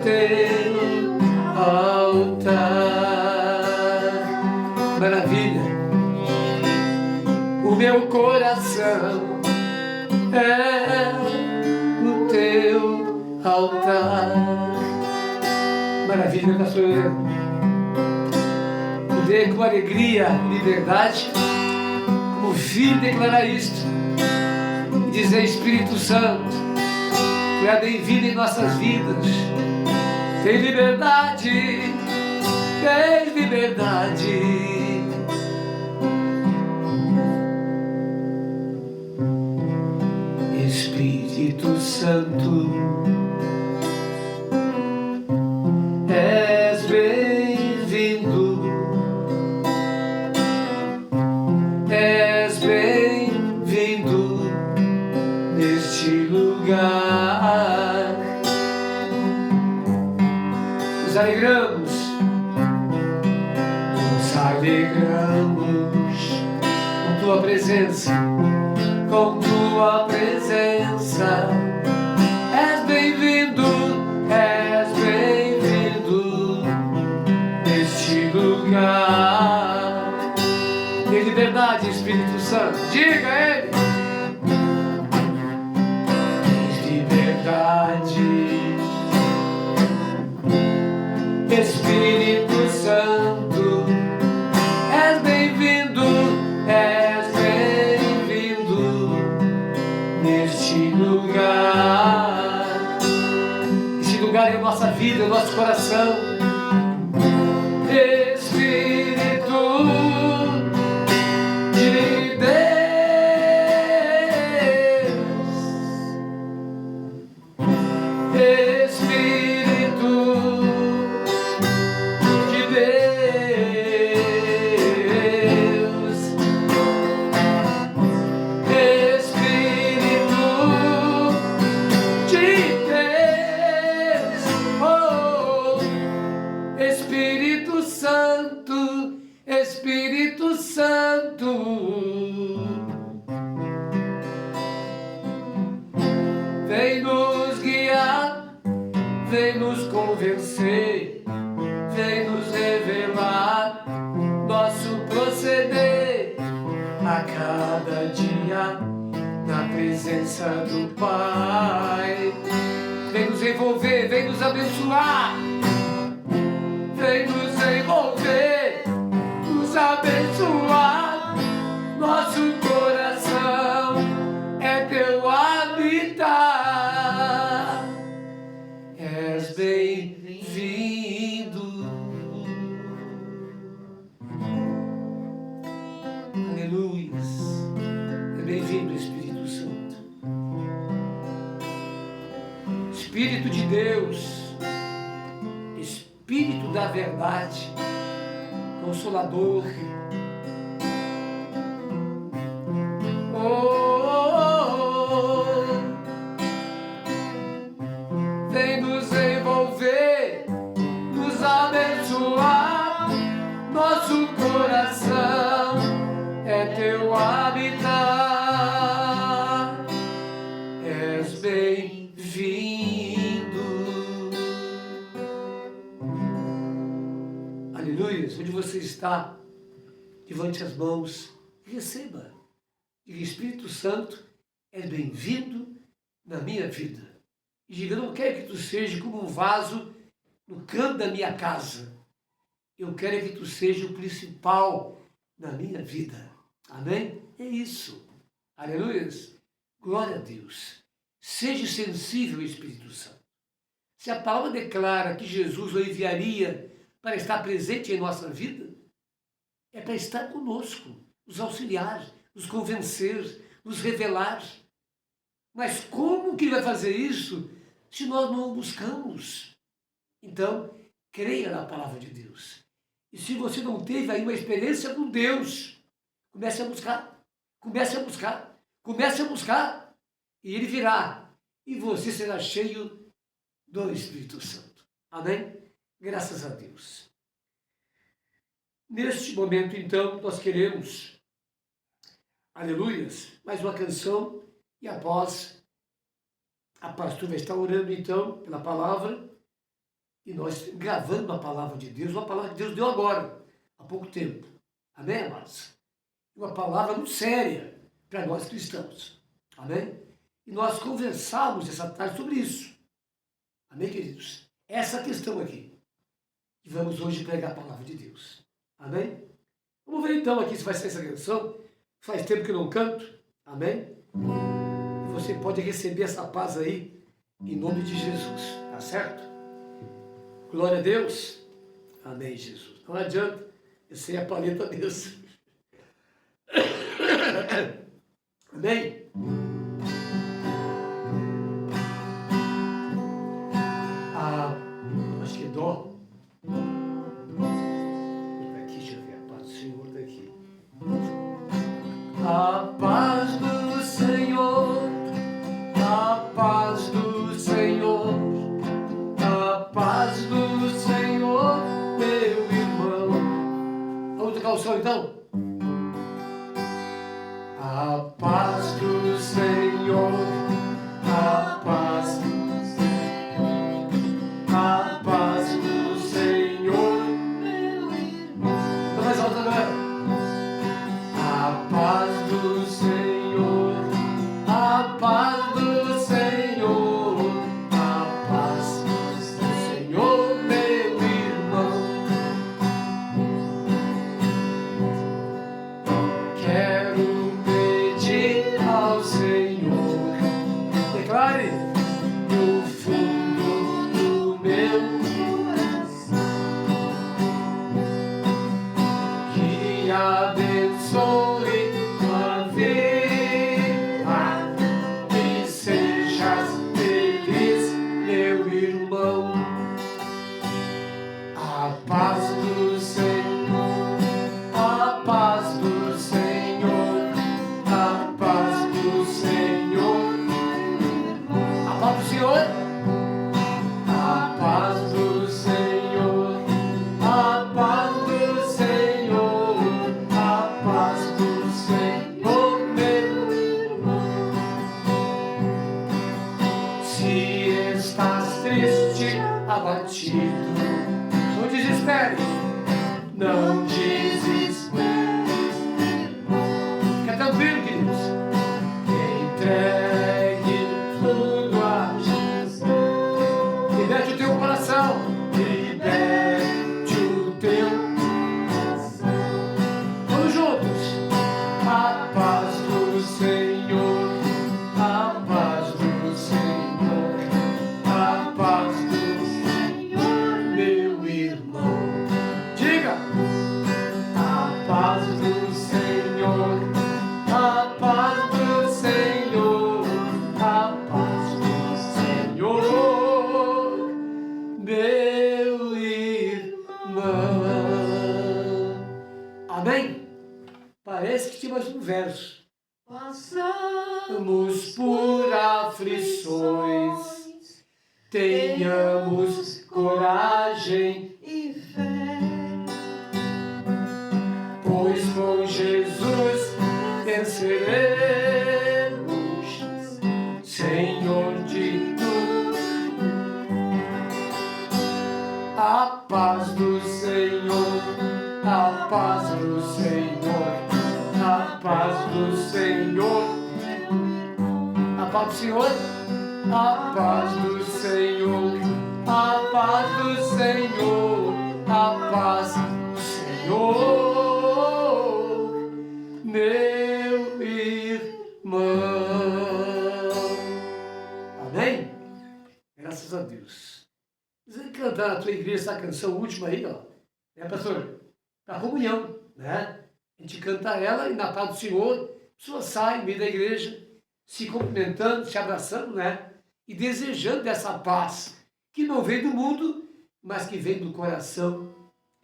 teu altar. Maravilha! O meu coração é o teu altar. Maravilha, pastor. Poder com alegria e liberdade, como filho, declarar isto e dizer: Espírito Santo, tu é bem-vindo em nossas vidas. Tem liberdade, tem liberdade. Espírito Santo, és bem-vindo, és bem-vindo neste lugar. Nos alegramos com tua presença, com tua presença. És bem-vindo neste lugar. Tem liberdade, Espírito Santo, diga a Ele. Tens liberdade, Espírito Santo, és bem-vindo neste lugar. Este lugar é a nossa vida, é o nosso coração. Espírito de Deus, Espírito de Deus, Espírito de Deus, oh, Espírito Santo, Espírito Santo, vem nos guiar, vem nos convencer, vem nos revelar nosso proceder a cada dia na presença do Pai. Vem nos envolver, vem nos abençoar, vem nos envolver, nos abençoar. Nosso coração é teu habitar. És bem-vindo. Aleluia. É bem-vindo, Espírito Santo. Espírito de Deus, Espírito da verdade, Consolador. Oh, oh, oh. Vem nos envolver, nos abençoar. Nosso coração é teu habitar. És bem-vindo. Aleluia. Onde você está, levante as mãos e receba. E Espírito Santo, é bem-vindo na minha vida. E diga: não quero que tu seja como um vaso no canto da minha casa. Eu quero que tu seja o principal na minha vida. Amém? É isso. Aleluia. Glória a Deus. Seja sensível, Espírito Santo. Se a palavra declara que Jesus o enviaria para estar presente em nossa vida, é para estar conosco, nos auxiliar, nos convencer, nos revelar. Mas como que ele vai fazer isso se nós não o buscamos? Então, creia na palavra de Deus. E se você não teve aí uma experiência com Deus, comece a buscar, comece a buscar, comece a buscar, e ele virá, e você será cheio do Espírito Santo. Amém? Graças a Deus. Neste momento, então, nós queremos, aleluias, mais uma canção, e após a pastora vai estar orando, então, pela palavra, E nós gravando a palavra de Deus, uma palavra que Deus deu agora, há pouco tempo. Amém, amados? Uma palavra muito séria para nós cristãos. Amém? E nós conversamos essa tarde sobre isso. Amém, queridos? Essa questão aqui. E vamos hoje pregar a palavra de Deus. Amém? Vamos ver então aqui se vai ser essa canção. Faz tempo que eu não canto. Amém? E você pode receber essa paz aí, em nome de Jesus. Tá certo? Glória a Deus. Amém, Jesus. Não adianta. Eu sei a paleta Deus. Amém? Acho que é dó. Daqui, deixa eu ver a paz do Senhor daqui. A paz do Senhor, a paz do Senhor, a paz do Senhor, meu irmão. Vamos tocar o som então? A paz do Senhor, a paz do Senhor, a paz do Senhor, meu irmão. Tô mais alto agora. A paz do Senhor, a paz do Senhor, a paz do Senhor, meu irmão. Quero pedir ao Senhor, declare, no fundo do meu coração, que abençoe tua vida e sejas feliz, meu irmão. A paz do Senhor, a paz do Senhor, a paz do Senhor, a paz do Senhor, a paz do Senhor, a paz do Senhor, a paz do Senhor, meu irmão. Se estás triste, abatido, não desespere, não desespere. Fica tranquilo, queridos. Entregue tudo a Jesus. Liberte o teu coração. Liberte o teu coração. Vamos juntos. A paz do Senhor, a paz do Senhor, a paz do Senhor, meu irmão. Diga! A paz do Senhor, a paz do Senhor, a paz do Senhor, meu irmão. Amém? Parece que tinha mais um verso. Passamos por aflições, tenhamos coragem e fé, pois com Jesus venceremos, Senhor de tudo. A paz do Senhor, a paz do Senhor, a paz do Senhor, a paz do Senhor, a paz do Senhor, a paz do Senhor, a paz do Senhor, meu irmão. Amém? Graças a Deus. Você cantar na tua igreja essa canção última aí, ó, né, pastor? Para comunhão, né? A gente canta ela e na paz do Senhor, a pessoa sai no meio da igreja, se cumprimentando, se abraçando, né? E desejando essa paz que não vem do mundo, mas que vem do coração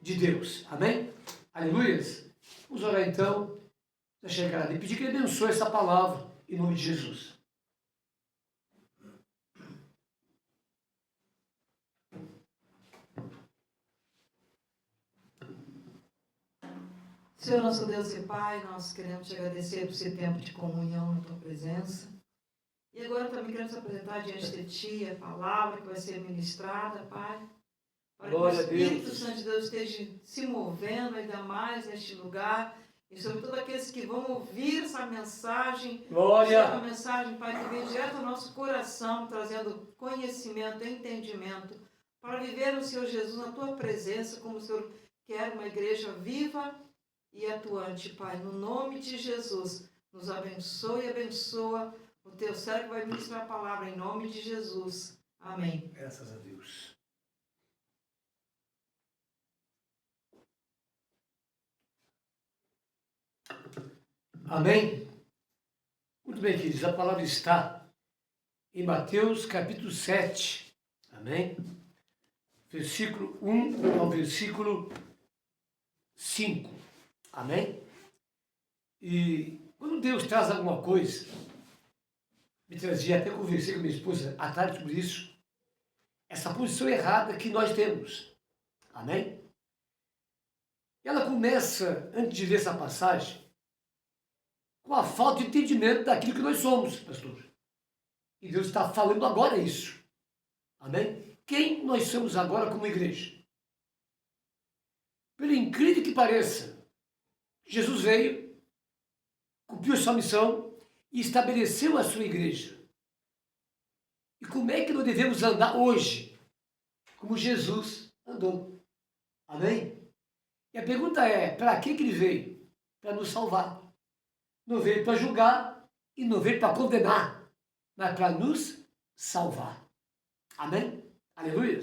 de Deus. Amém? Aleluias? Vamos orar então, para chegar ali, pedir que Ele abençoe essa palavra, em nome de Jesus. Senhor nosso Deus e Pai, nós queremos te agradecer por esse tempo de comunhão na Tua presença. E agora também queremos apresentar diante de Ti a palavra que vai ser ministrada, Pai. para que o Glória a Espírito Deus. Santo de Deus esteja se movendo ainda mais neste lugar. E sobre todos aqueles que vão ouvir essa mensagem, Glória. uma mensagem, Pai, que vem direto ao nosso coração, trazendo conhecimento, entendimento, para viver o Senhor Jesus na Tua presença, como o Senhor quer, uma igreja viva e atuante, Pai. No nome de Jesus, nos abençoe e abençoa o Teu servo que vai ministrar a palavra, em nome de Jesus. Amém. Graças a Deus. Amém? Muito bem, queridos, a palavra está em Mateus capítulo 7, amém? Versículo 1 ao versículo 5, amém? E quando Deus traz alguma coisa, me trazia, até conversei com minha esposa à tarde sobre isso, essa posição errada que nós temos, amém? Ela começa, antes de ler essa passagem, com a falta de entendimento daquilo que nós somos, pastor. E Deus está falando agora isso. Amém? Quem nós somos agora como igreja? Pelo incrível que pareça, Jesus veio, cumpriu a sua missão e estabeleceu a sua igreja. E como é que nós devemos andar hoje? Como Jesus andou. Amém? E a pergunta é, para que ele veio? Para nos salvar. Não veio para julgar e não veio para condenar, mas para nos salvar. Amém? Aleluia.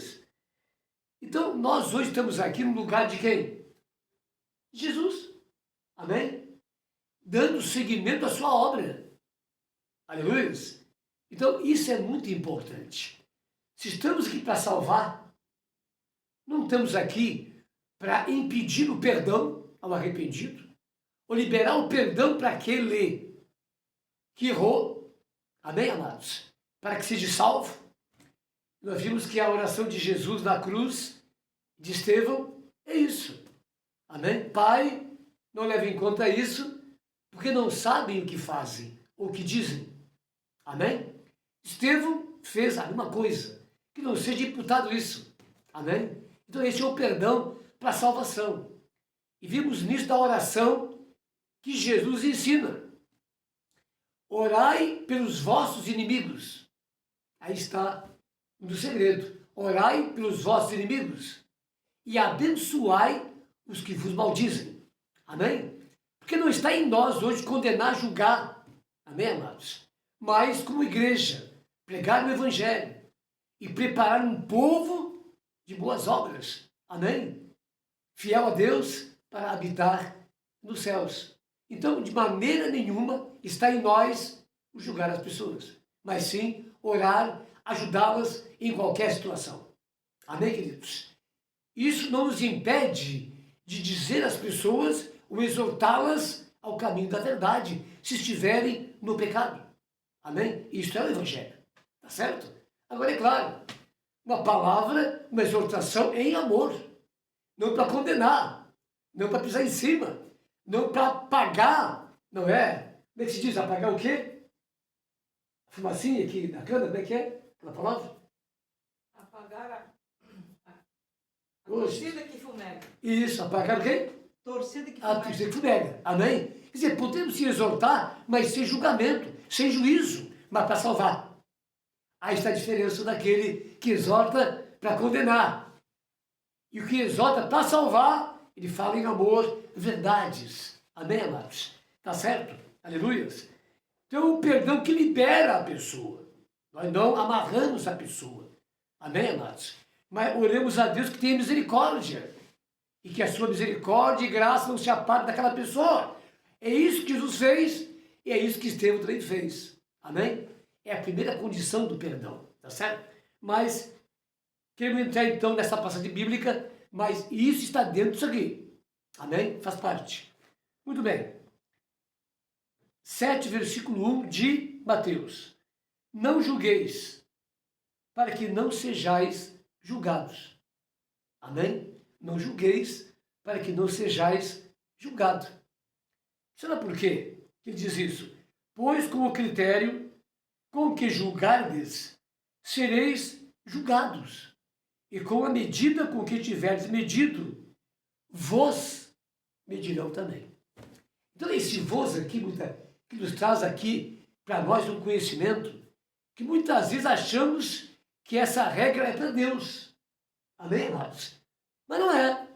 Então, nós hoje estamos aqui no lugar de quem? Jesus. Amém? Dando seguimento à sua obra. Aleluia. Então, isso é muito importante. Se estamos aqui para salvar, não estamos aqui para impedir o perdão ao arrependido, ou liberar o perdão para aquele que errou, amém, amados? Para que seja salvo. Nós vimos que a oração de Jesus na cruz, de Estevão, é isso, amém? Pai, não leve em conta isso, porque não sabem o que fazem, ou o que dizem, amém? Estevão fez alguma coisa, que não seja imputado isso, amém? Então esse é o perdão para a salvação. E vimos nisso da oração que Jesus ensina. Orai pelos vossos inimigos. Aí está o segredo. Orai pelos vossos inimigos e abençoai os que vos maldizem. Amém? Porque não está em nós hoje condenar, julgar. Amém, amados? Mas como igreja, pregar o evangelho e preparar um povo de boas obras. Amém? Fiel a Deus para habitar nos céus. Então, de maneira nenhuma está em nós julgar as pessoas, mas sim orar, ajudá-las em qualquer situação. Amém, queridos? Isso não nos impede de dizer às pessoas ou exortá-las ao caminho da verdade, se estiverem no pecado. Amém? Isso é o Evangelho. Tá certo? Agora, é claro, uma palavra, uma exortação em amor, não para condenar, não para pisar em cima, não para apagar, não é? Como é que se diz? Apagar o quê? A fumacinha aqui na cana, como é que é? Aquela palavra? Apagar a torcida que fumega. Isso, apagar o quê? Torcida que A fumega. torcida que fumega. Amém? Quer dizer, podemos se exortar, mas sem julgamento, sem juízo, mas para salvar. Aí está a diferença daquele que exorta para condenar. E o que exorta para salvar, ele fala em amor, verdades. Amém, amados? Tá certo? Aleluias. Então, o perdão que libera a pessoa. Nós não amarramos a pessoa. Amém, amados? Mas oremos a Deus que tenha misericórdia. E que a sua misericórdia e graça não se aparte daquela pessoa. É isso que Jesus fez e é isso que Estevão também fez. Amém? É a primeira condição do perdão. Tá certo? Mas, queremos entrar então nessa passagem bíblica, mas isso está dentro disso aqui. Amém? Faz parte. Muito bem. 7, versículo 1 de Mateus. Não julgueis, para que não sejais julgados. Amém? Não julgueis, para que não sejais julgados. Será por quê que ele diz isso? Pois com o critério com que julgardes, sereis julgados, e com a medida com que tiveres medido, vos medirão também. Então esse vos aqui, que nos traz aqui para nós um conhecimento que muitas vezes achamos que essa regra é para Deus. Amém, amados? Mas não é.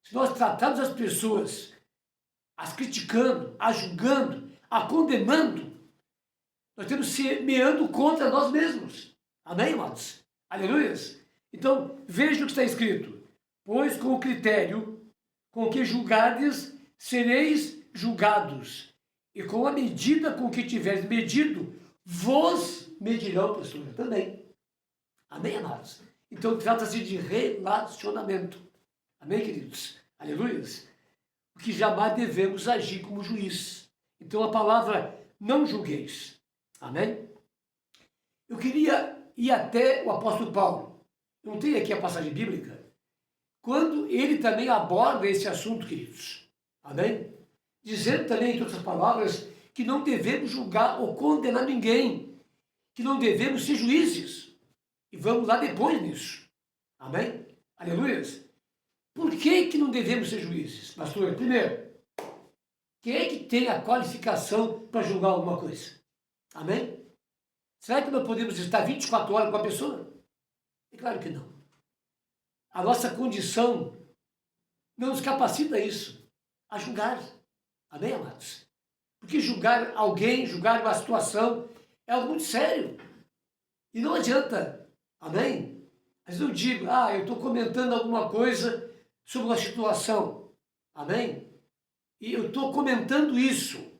Se nós tratarmos as pessoas, as criticando, as julgando, a condenando, nós temos semeando contra nós mesmos. Amém, amados? Aleluias? Então, veja o que está escrito. Pois com o critério com que julgardes, sereis julgados. E com a medida com que tiveres medido, vos medirão pessoas também. Amém, amados? Então, trata-se de relacionamento. Amém, queridos? Aleluias? Porque jamais devemos agir como juiz. Então, a palavra não julgueis. Amém? Eu queria ir até o apóstolo Paulo. Não tem aqui a passagem bíblica? Quando ele também aborda esse assunto, queridos. Amém? Dizendo também, em outras palavras, que não devemos julgar ou condenar ninguém. Que não devemos ser juízes. E vamos lá depois nisso. Amém? Aleluias? Por que não devemos ser juízes, pastor? Primeiro, quem é que tem a qualificação para julgar alguma coisa? Amém? Será que nós podemos estar 24 horas com a pessoa? É claro que não. A nossa condição não nos capacita a isso, a julgar. Amém, amados? Porque julgar alguém, julgar uma situação, é algo muito sério. E não adianta. Amém? Mas eu digo, eu estou comentando alguma coisa sobre uma situação. Amém? E eu estou comentando isso,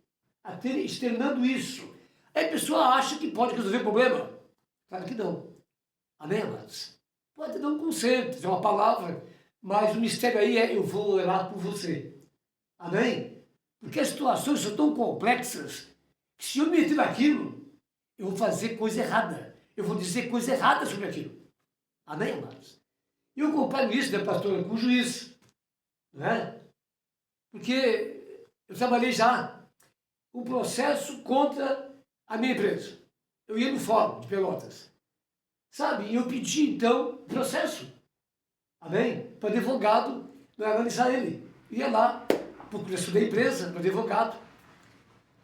até externando isso. Aí a pessoa acha que pode resolver o problema. Claro que não. Amém, amados? Pode dar um conselho, dizer uma palavra, mas o mistério aí é eu vou orar por você. Amém? Porque as situações são tão complexas que se eu me meter naquilo, eu vou fazer coisa errada. Eu vou dizer coisa errada sobre aquilo. Amém, amados? E eu comparo isso, né, pastor, com o juiz. Não é? Porque eu trabalhei já um processo contra a minha empresa. Eu ia no fórum de Pelotas. Sabe? E eu pedi, então, processo. Amém? Para o advogado não analisar ele. Ia lá, procuração da empresa, para o advogado.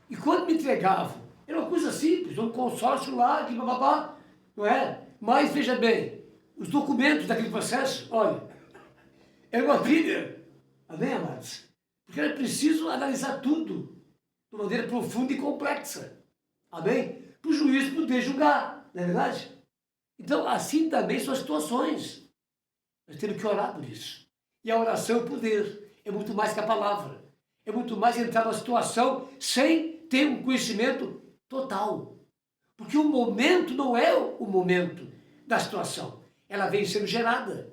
E quando me entregavam, era uma coisa simples, um consórcio lá, que bababá, não é? Mas, veja bem, os documentos daquele processo, olha, era uma trilha. Amém, amados? Porque era preciso analisar tudo de maneira profunda e complexa. Amém? Para o juiz poder julgar, não é verdade? Então, assim também são as situações. Nós temos que orar por isso. E a oração é o poder. É muito mais que a palavra. É muito mais entrar numa situação sem ter um conhecimento total. Porque o momento não é o momento da situação. Ela vem sendo gerada.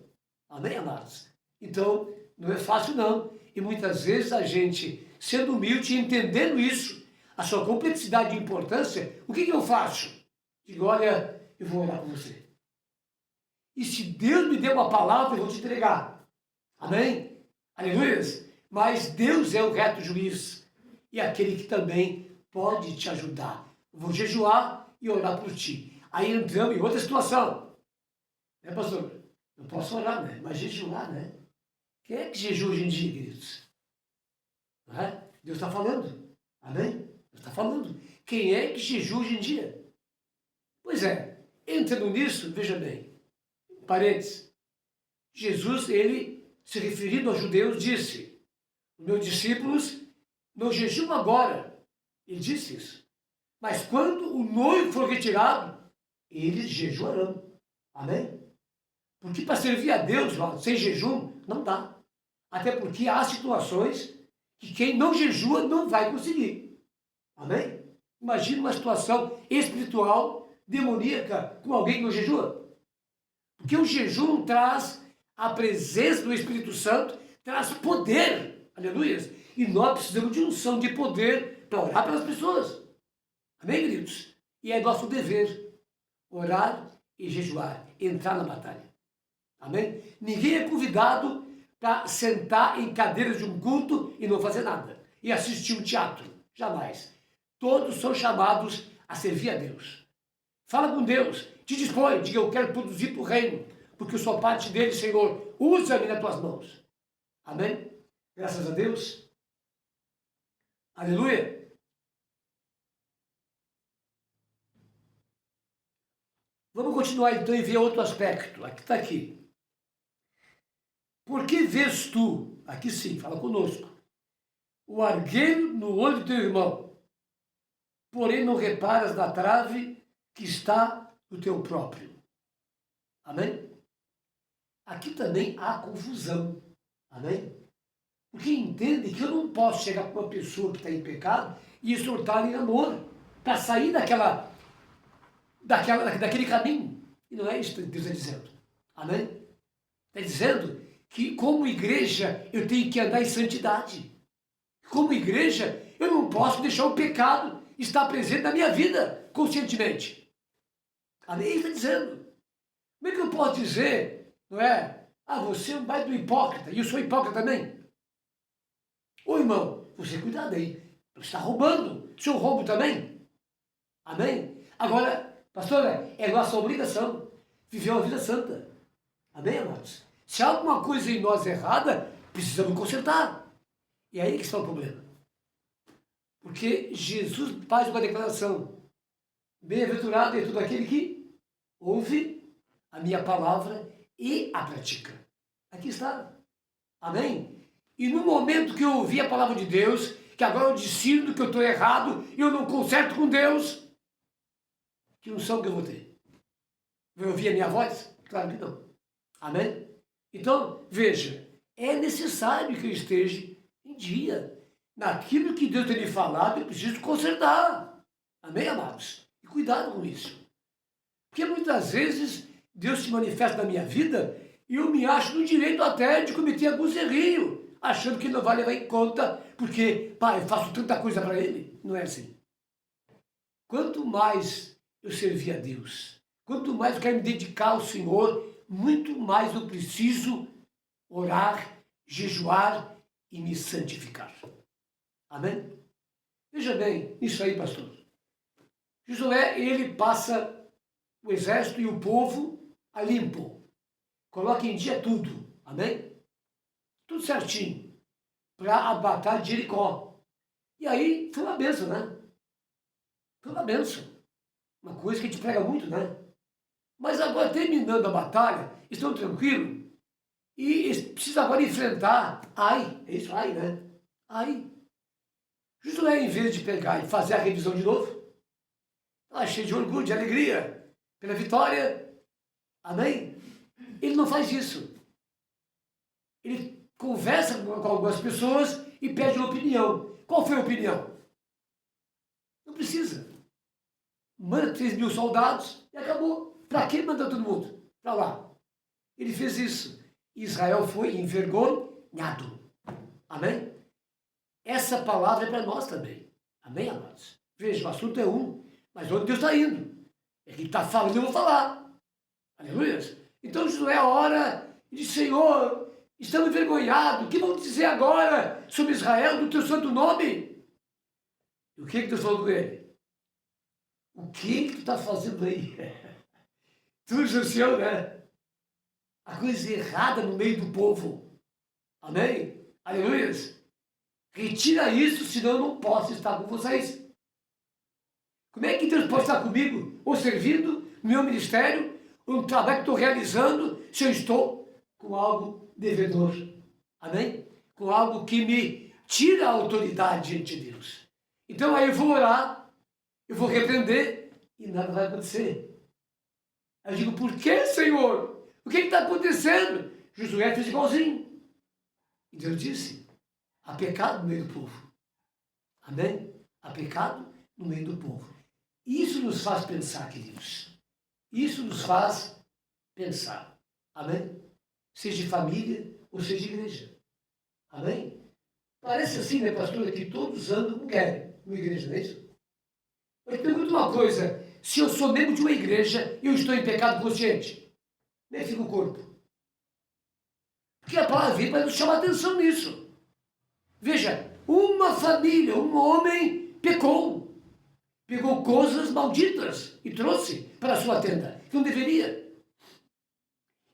Amém, amados? Então, não é fácil não. E muitas vezes a gente, sendo humilde e entendendo isso, a sua complexidade e importância, o que eu faço? Digo, olha, eu vou orar por você. E se Deus me deu uma palavra, eu vou te entregar. Amém? Aleluia? Mas Deus é o reto juiz e aquele que também pode te ajudar. Eu vou jejuar e orar por ti. Aí entramos em outra situação. Né, pastor? Eu posso orar, né? Mas jejuar, né? Quem é que jejua hoje em dia, queridos? Não é? Deus está falando. Amém? Deus está falando. Quem é que jejua hoje em dia? Pois é, entrando nisso, veja bem, parênteses, Jesus, ele, se referindo aos judeus, disse, os meus discípulos não jejuam agora, ele disse isso, mas quando o noivo for retirado, eles jejuarão, amém? Porque para servir a Deus, sem jejum, não dá, até porque há situações que quem não jejua não vai conseguir, amém? Imagina uma situação espiritual, demoníaca, com alguém que não jejua. Porque o jejum traz a presença do Espírito Santo, traz poder, aleluia. E nós precisamos de unção, de poder para orar pelas pessoas. Amém, queridos? E é nosso dever orar e jejuar, entrar na batalha. Amém? Ninguém é convidado para sentar em cadeiras de um culto e não fazer nada. E assistir um teatro. Jamais. Todos são chamados a servir a Deus. Fala com Deus, te dispõe, diga eu quero produzir para o reino. porque eu sou parte dele, Senhor. Usa-me nas tuas mãos. Amém? Graças a Deus. Aleluia. Vamos continuar então e ver outro aspecto. Aqui está aqui. Por que vês tu, aqui sim, fala conosco, o argueiro no olho do teu irmão, porém não reparas na trave que está no teu próprio? Amém? Aqui também há confusão. Amém? Porque entende que eu não posso chegar para uma pessoa que está em pecado e exortar em amor para sair daquele caminho. E não é isso que Deus está dizendo. Amém? Está dizendo que como igreja eu tenho que andar em santidade. Como igreja eu não posso deixar o pecado estar presente na minha vida conscientemente. Amém? Ele está dizendo. Como é que eu posso dizer, não é? Ah, você é um baita do hipócrita e eu sou hipócrita também. Ô irmão, você cuidado aí. Você está roubando. O senhor roubo também? Amém? Agora, pastora, é nossa obrigação viver uma vida santa. Amém, amados? Se há alguma coisa em nós errada, precisamos consertar. E aí que está o problema. Porque Jesus faz uma declaração. Bem-aventurado é todo aquele que ouve a minha palavra e a pratica. Aqui está. Amém? E no momento que eu ouvi a palavra de Deus, que agora eu decido que eu estou errado e eu não conserto com Deus, que unção que eu vou ter? Vai ouvir a minha voz? Claro que não. Amém? Então, veja, é necessário que eu esteja em dia. Naquilo que Deus tem me falado, eu preciso consertar. Amém, amados? E cuidado com isso. Porque muitas vezes Deus se manifesta na minha vida e eu me acho no direito até de cometer alguns errinhos, achando que não vai levar em conta, porque, pai, eu faço tanta coisa para Ele. Não é assim. Quanto mais eu servir a Deus, quanto mais eu quero me dedicar ao Senhor, muito mais eu preciso orar, jejuar e me santificar. Amém? Veja bem, isso aí, pastor. Josué, ele passa o exército e o povo a limpo. Coloca em dia tudo. Amém? Tudo certinho. Para a batalha de Jericó. E aí foi uma bênção, né? Foi uma bênção. Uma coisa que a gente prega muito, né? Mas agora, terminando a batalha, estão tranquilos e precisam agora enfrentar Ai. É isso, Ai, né? Ai. Josué, em vez de pegar e fazer a revisão de novo, está cheio de orgulho, de alegria pela vitória. Amém? Ele não faz isso. Ele conversa com algumas pessoas e pede uma opinião. Qual foi a opinião? Não precisa. Manda 3.000 soldados e acabou. Para que mandar todo mundo? Para lá. Ele fez isso. Israel foi envergonhado. Amém? Essa palavra é para nós também. Amém, amados? Veja, o assunto é um, mas onde Deus está indo? É que ele está falando, eu vou falar. Aleluia. Então, Josué ora e diz, Senhor, estamos envergonhados. O que vão dizer agora sobre Israel, do teu santo nome? E o que Deus falou com ele? O que tu está fazendo aí? Tu, Josiel, né? A coisa errada no meio do povo. Amém? Aleluia. Retira isso, senão eu não posso estar com vocês. Como é que Deus pode estar comigo, ou servindo, no meu ministério, um trabalho que estou realizando, se eu estou com algo devedor? Amém? Com algo que me tira a autoridade diante de Deus. Então aí eu vou orar, eu vou repreender e nada vai acontecer. Aí eu digo, por que, Senhor? O que está acontecendo? Josué fez igualzinho. E Deus disse, há pecado no meio do povo. Amém? Há pecado no meio do povo. Isso nos faz pensar, queridos. Isso nos faz pensar. Amém? Seja de família ou seja de igreja. Amém? Parece assim, né, pastor, que todos andam como querem numa igreja, não é isso? Eu te pergunto uma coisa. Se eu sou membro de uma igreja e eu estou em pecado consciente, como é que fica o corpo? Porque a palavra viva vai nos chamar atenção nisso. Veja, uma família, um homem pecou. Pegou coisas malditas e trouxe para a sua tenda. Que não deveria.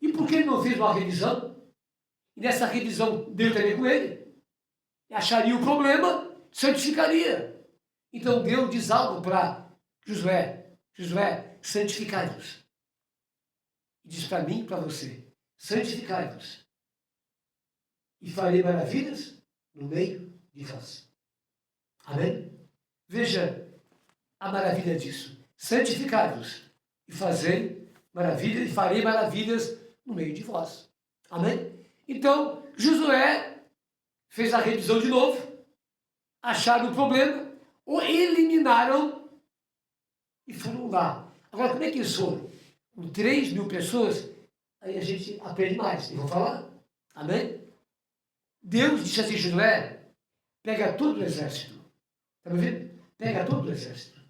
E por que ele não fez uma revisão? E nessa revisão Deus estaria com ele. Acharia o problema, santificaria. Então Deus diz algo para Josué. Josué, santificai-vos. E diz para mim e para você, santificai-vos. E farei maravilhas no meio de vós. Amém? Veja a maravilha disso. Santificai-vos e fazei maravilhas, e farei maravilhas no meio de vós. Amém? Então, Josué fez a revisão de novo, acharam o problema, o eliminaram e foram lá. Agora, como é que eles foram? Com 3.000 pessoas, aí a gente aprende mais. Eu vou falar. Amém? Deus disse assim, Josué, pega todo o exército. Está me ouvindo? Pega todo o exército.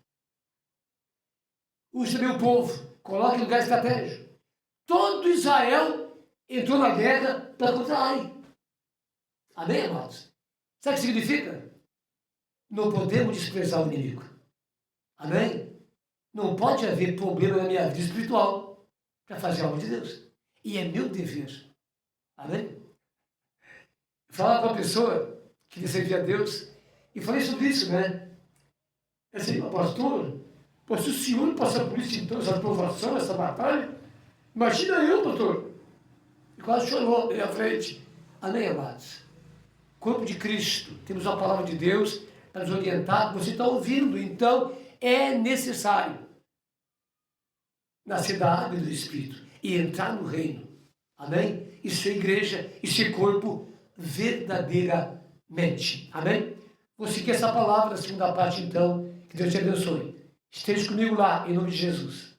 Usa meu povo, coloque em lugar estratégico. Todo Israel entrou na guerra para contra Ai. Amém, amados? Sabe o que significa? Não podemos desprezar o inimigo. Amém? Não pode haver problema na minha vida espiritual para fazer algo de Deus. E é meu dever. Amém? Falar com uma pessoa que servia a Deus, e falei sobre isso, né? Eu disse, pastor, se o senhor passar por isso, então, essa provação, essa batalha, imagina eu, doutor. E quase chorou na minha frente. Amém, amados? Corpo de Cristo, temos a palavra de Deus para nos orientar. Você está ouvindo, então é necessário nascer da água e do Espírito e entrar no reino. Amém? E ser igreja e ser corpo verdadeiramente. Amém? Vou seguir essa palavra na segunda parte, então. Que Deus te abençoe. Esteja comigo lá, em nome de Jesus.